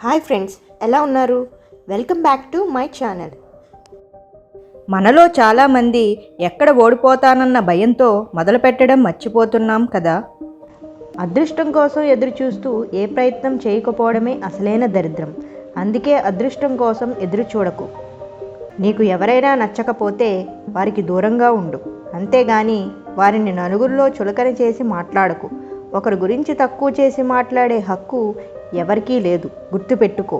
Hi friends, ఎలా ఉన్నారు? Welcome back to my channel. మనలో చాలామంది ఎక్కడ ఓడిపోతానన్న భయంతో మొదలుపెట్టడం మర్చిపోతున్నాం కదా. అదృష్టం కోసం ఎదురు చూస్తూ ఏ ప్రయత్నం చేయకపోవడమే అసలైన దరిద్రం. అందుకే అదృష్టం కోసం ఎదురు చూడకు. నీకు ఎవరైనా నచ్చకపోతే వారికి దూరంగా ఉండు, అంతేగాని వారిని నలుగురిలో చులకన చేసి మాట్లాడకు. ఒకరి గురించి తక్కువ చేసి మాట్లాడే హక్కు ఎవరికీ లేదు. గుర్తుపెట్టుకో,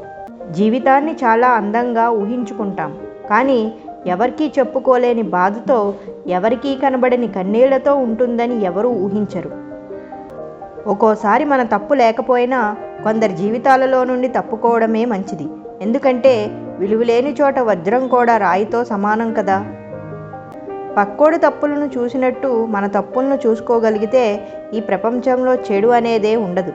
జీవితాన్ని చాలా అందంగా ఊహించుకుంటాం, కానీ ఎవరికీ చెప్పుకోలేని బాధతో, ఎవరికీ కనబడని కన్నీళ్లతో ఉంటుందని ఎవరూ ఊహించరు. ఒక్కోసారి మన తప్పు లేకపోయినా కొందరి జీవితాలలో నుండి తప్పుకోవడమే మంచిది. ఎందుకంటే విలువలేని చోట వజ్రం కూడా రాయితో సమానం కదా. పక్కోడి తప్పులను చూసినట్టు మన తప్పులను చూసుకోగలిగితే ఈ ప్రపంచంలో చెడు అనేదే ఉండదు.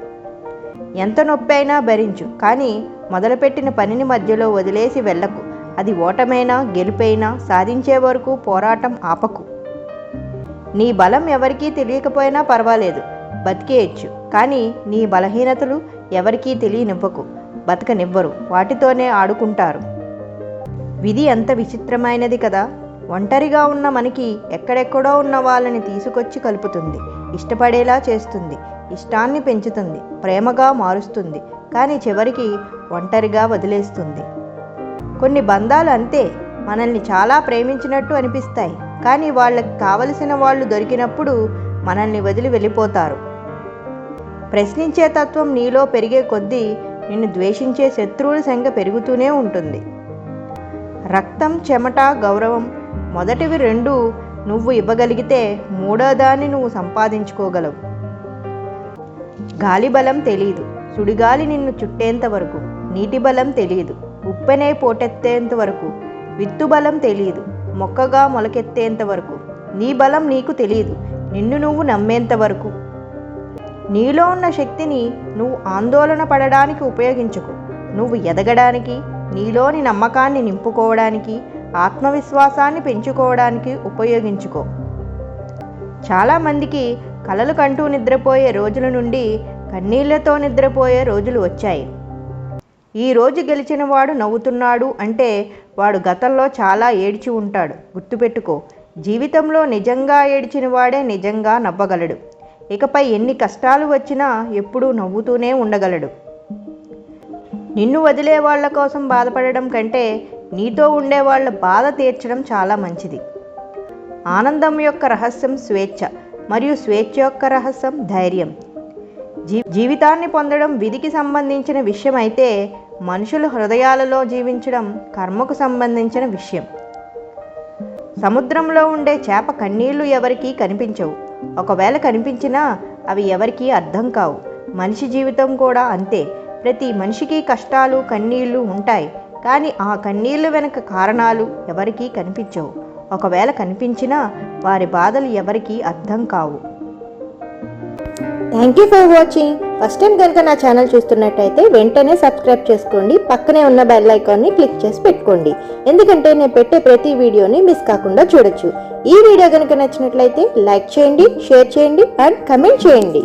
ఎంత నొప్పి అయినా భరించు, కానీ మొదలుపెట్టిన పనిని మధ్యలో వదిలేసి వెళ్ళకు. అది ఓటమైనా గెలుపైనా సాధించే వరకు పోరాటం ఆపకు. నీ బలం ఎవరికీ తెలియకపోయినా పర్వాలేదు, బతికేయచ్చు. కానీ నీ బలహీనతలు ఎవరికీ తెలియనివ్వకు, బతకనివ్వరు. వాటితోనే ఆడుకుంటారు. విధి ఎంత విచిత్రమైనది కదా. ఒంటరిగా ఉన్న మనకి ఎక్కడెక్కడో ఉన్న వాళ్ళని తీసుకొచ్చి కలుపుతుంది, ఇష్టపడేలా చేస్తుంది, ఇష్టాన్ని పెంచుతుంది, ప్రేమగా మారుస్తుంది. కానీ చివరికి ఒంటరిగా వదిలేస్తుంది. కొన్ని బంధాలు అంతే, మనల్ని చాలా ప్రేమించినట్టు అనిపిస్తాయి, కానీ వాళ్ళకి కావలసిన వాళ్ళు దొరికినప్పుడు మనల్ని వదిలి వెళ్ళిపోతారు. ప్రశ్నించే తత్వం నీలో పెరిగే కొద్దీ నిన్ను ద్వేషించే శత్రువుల సంఖ్య పెరుగుతూనే ఉంటుంది. రక్తం, చెమట, గౌరవం మొదటివి రెండు నువ్వు ఇవ్వగలిగితే మూడో దాన్ని నువ్వు సంపాదించుకోగలవు. గాలి బలం తెలియదు, సుడిగాలి నిన్ను చుట్టేంత వరకు. నీటి బలం తెలియదు, ఉప్పెనే పోటెత్తేంత వరకు. విత్తు బలం తెలియదు, మొక్కగా మొలకెత్తేంత వరకు. నీ బలం నీకు తెలియదు, నిన్ను నువ్వు నమ్మేంత వరకు. నీలో ఉన్న శక్తిని నువ్వు ఆందోళన పడడానికి ఉపయోగించకు. నువ్వు ఎదగడానికి, నీలోని నమ్మకాన్ని నింపుకోవడానికి, ఆత్మవిశ్వాసాన్ని పెంచుకోవడానికి ఉపయోగించుకో. చాలామందికి కలలు కంటూ నిద్రపోయే రోజుల నుండి కన్నీళ్లతో నిద్రపోయే రోజులు వచ్చాయి. ఈ రోజు గెలిచిన వాడు నవ్వుతున్నాడు అంటే వాడు గతంలో చాలా ఏడ్చి ఉంటాడు. గుర్తుపెట్టుకో, జీవితంలో నిజంగా ఏడ్చిన వాడే నిజంగా నవ్వగలడు. ఇకపై ఎన్ని కష్టాలు వచ్చినా ఎప్పుడూ నవ్వుతూనే ఉండగలడు. నిన్ను వదిలే వాళ్ళ కోసం బాధపడడం కంటే నీతో ఉండే వాళ్ళ బాధ తీర్చడం చాలా మంచిది. ఆనందం యొక్క రహస్యం స్వేచ్ఛ, మరియు స్వేచ్ఛ యొక్క రహస్యం ధైర్యం. జీవితాన్ని పొందడం విధికి సంబంధించిన విషయం అయితే, మనుషుల హృదయాలలో జీవించడం కర్మకు సంబంధించిన విషయం. సముద్రంలో ఉండే చేప కన్నీళ్లు ఎవరికీ కనిపించవు. ఒకవేళ కనిపించినా అవి ఎవరికీ అర్థం కావు. మనిషి జీవితం కూడా అంతే. ప్రతి మనిషికి కష్టాలు, కన్నీళ్లు ఉంటాయి, కానీ ఆ కన్నీళ్లు వెనుక కారణాలు ఎవరికీ కనిపించవు. ఒకవేళ కనిపించినా వారి బాధలు ఎవరికీ అర్థం కావు. Thank you for watching. First time కనుక నా ఛానల్ చూస్తున్నట్టయితే వెంటనే సబ్స్క్రైబ్ చేసుకోండి. పక్కనే ఉన్న బెల్ ఐకాన్ని క్లిక్ చేసి పెట్టుకోండి, ఎందుకంటే నేను పెట్టే ప్రతి వీడియోని మిస్ కాకుండా చూడొచ్చు. ఈ వీడియో కనుక నచ్చినట్లయితే లైక్ చేయండి, షేర్ చేయండి అండ్ కమెంట్ చేయండి.